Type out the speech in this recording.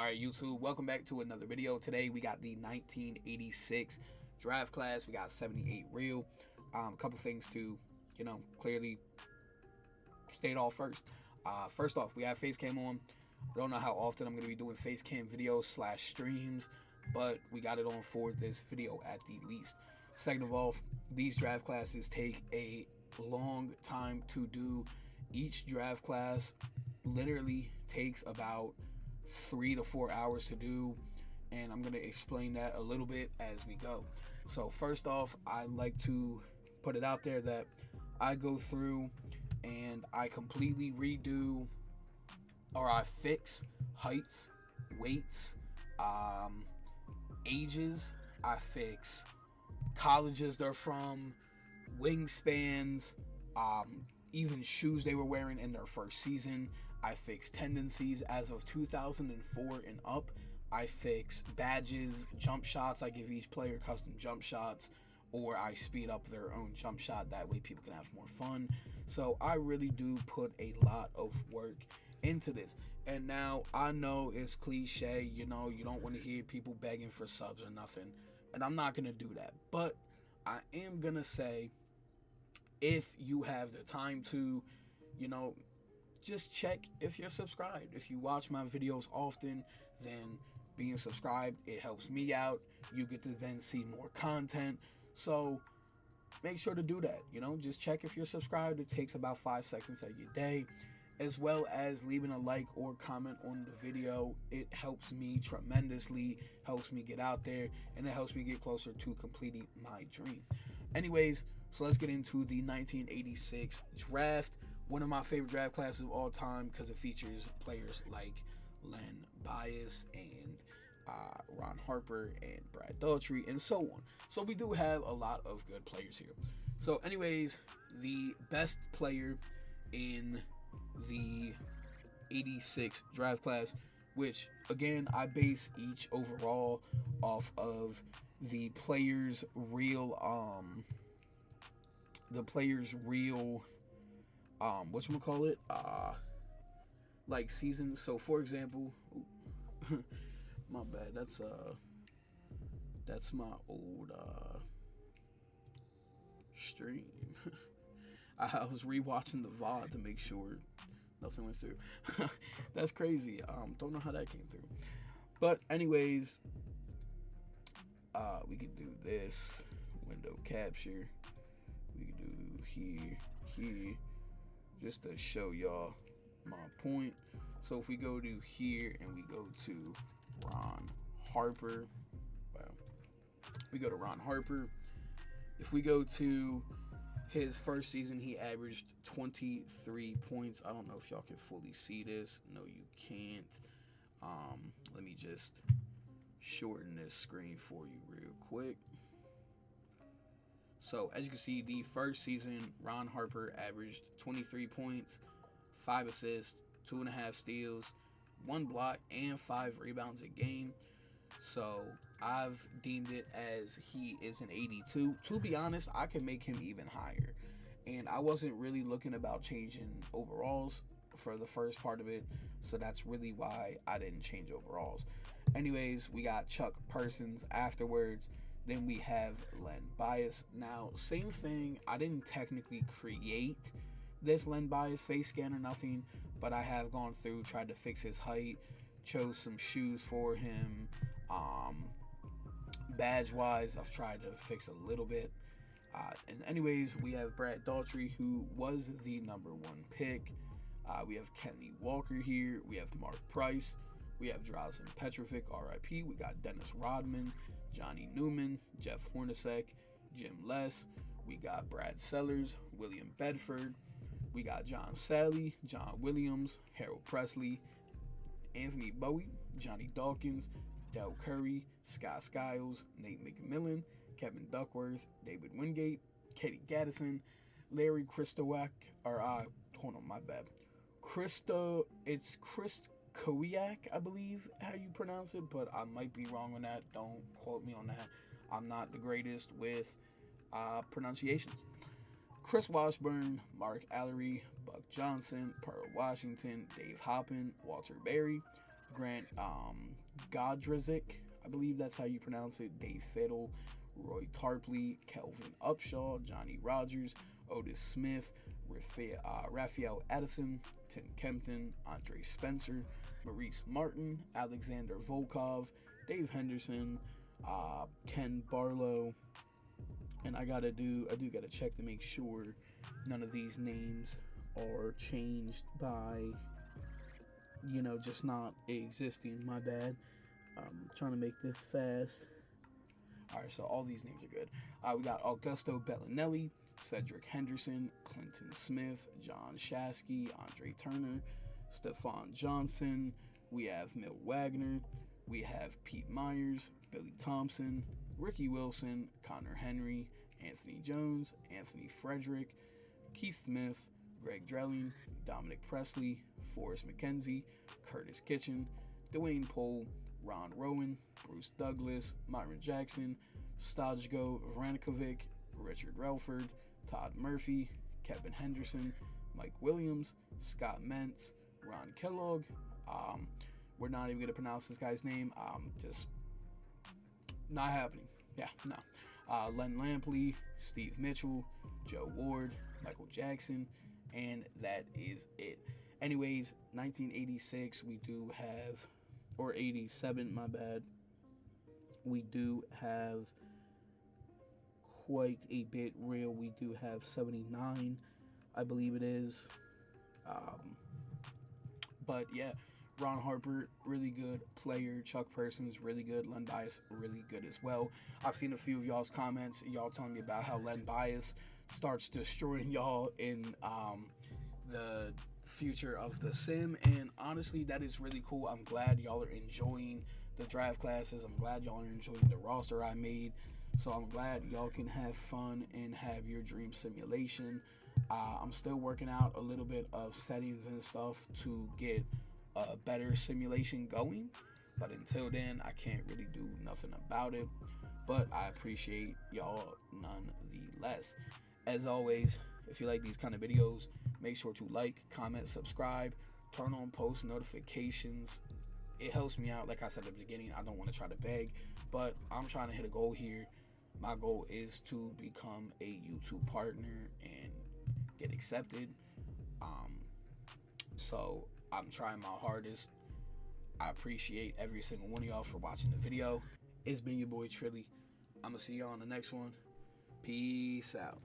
Alright, YouTube, welcome back to another video. Today we got the 1986 draft class. We got 78 real. A couple things to, clearly state off first. First off, we have face cam on. I don't know how often I'm going to be doing face cam videos / streams, but we got it on for this video at the least. Second of all, these draft classes take a long time to do. Each draft class literally takes about 3 to 4 hours to do, and I'm going to explain that a little bit as we go. So first off, I like to put it out there that I go through and I completely redo, or I fix heights, weights, ages. I fix colleges they're from, wingspans, even shoes they were wearing in their first season. I fix tendencies as of 2004 and up. I fix badges, jump shots. I give each player custom jump shots, or I speed up their own jump shot. That way people can have more fun. So I really do put a lot of work into this. And now I know it's cliche, you don't want to hear people begging for subs or nothing, and I'm not going to do that. But I am going to say, if you have the time to, just check if you're subscribed. If you watch my videos often, then being subscribed, it helps me out. You get to then see more content. So make sure to do that. Just check if you're subscribed. It takes about 5 seconds of your day, as well as leaving a like or comment on the video. It helps me tremendously, helps me get out there, and it helps me get closer to completing my dream. Anyways, so let's get into the 1986 draft. One of my favorite draft classes of all time because it features players like Len Bias and Ron Harper and Brad Daughtry and so on. So we do have a lot of good players here. So anyways, the best player in the 86 draft class, which again I base each overall off of the players real like season. So for example, my bad, that's my old stream. I was rewatching the VOD to make sure nothing went through. That's crazy. Don't know how that came through. But anyways, we could do this window capture. We could do here, just to show y'all my point. So if we go to here and we go to Ron Harper, if we go to his first season, he averaged 23 points. I don't know if y'all can fully see this. No, you can't. Let me just shorten this screen for you real quick. So as you can see, the first season, Ron Harper averaged 23 points, 5 assists, 2.5 steals, 1 block, and 5 rebounds a game. So I've deemed it as he is an 82. To be honest, I can make him even higher. And I wasn't really looking about changing overalls for the first part of it, so that's really why I didn't change overalls. Anyways, we got Chuck Persons afterwards. Then we have Len Bias. Now, same thing. I didn't technically create this Len Bias face scan or nothing, but I have gone through, tried to fix his height, chose some shoes for him. Badge wise, I've tried to fix a little bit. And anyways, we have Brad Daughtry, who was the #1 pick. We have Kenny Walker here. We have Mark Price. We have Drazen Petrovic, RIP. We got Dennis Rodman, Johnny Newman, Jeff Hornacek, Jim Les. We got Brad Sellers, William Bedford. We got John Sally, John Williams, Harold Presley, Anthony Bowie, Johnny Dawkins, Del Curry, Scott Skiles, Nate McMillan, Kevin Duckworth, David Wingate, Katie Gaddison, Larry Kristowak, it's Chris Kowiak, I believe how you pronounce it, but I might be wrong on that. Don't quote me on that. I'm not the greatest with pronunciations. Chris Washburn, Mark Allery, Buck Johnson, Pearl Washington, Dave Hoppin, Walter Berry, Grant Godrizik, I believe that's how you pronounce it. Dave Fiddle, Roy Tarpley, Kelvin Upshaw, Johnny Rogers, Otis Smith, Raphael Addison, Tim Kempton, Andre Spencer, Maurice Martin, Alexander Volkov, Dave Henderson, Ken Barlow, and I do gotta check to make sure none of these names are changed by, just not existing. My bad. I'm trying to make this fast. All right, so all these names are good. We got Augusto Bellinelli, Cedric Henderson, Clinton Smith, John Shasky, Andre Turner, Stefan Johnson. We have Milt Wagner. We have Pete Myers, Billy Thompson, Ricky Wilson, Connor Henry, Anthony Jones, Anthony Frederick, Keith Smith, Greg Drelling, Dominic Presley, Forrest McKenzie, Curtis Kitchen, Dwayne Pohl, Ron Rowan, Bruce Douglas, Myron Jackson, Stajko Vrankovic, Richard Relford, Todd Murphy, Kevin Henderson, Mike Williams, Scott Mentz, Ron Kellogg. We're not even going to pronounce this guy's name. Just not happening. Yeah, no. Len Lampley, Steve Mitchell, Joe Ward, Michael Jackson, and that is it. Anyways, 1986, we do have, or 87, my bad. We do have quite a bit real. We do have 79, I believe it is. But yeah, Ron Harper, really good player. Chuck Persons, really good. Len Bias, really good as well. I've seen a few of y'all's comments, y'all telling me about how Len Bias starts destroying y'all in the future of the sim, and honestly, that is really cool. I'm glad y'all are enjoying the draft classes. I'm glad y'all are enjoying the roster I made. So I'm glad y'all can have fun and have your dream simulation. I'm still working out a little bit of settings and stuff to get a better simulation going, but until then, I can't really do nothing about it. But I appreciate y'all nonetheless. As always, if you like these kind of videos, make sure to like, comment, subscribe, turn on post notifications. It helps me out. Like I said at the beginning, I don't want to try to beg, but I'm trying to hit a goal here. My goal is to become a YouTube partner and get accepted. So I'm trying my hardest. I appreciate every single one of y'all for watching the video. It's been your boy Trilly. I'm going to see y'all on the next one. Peace out.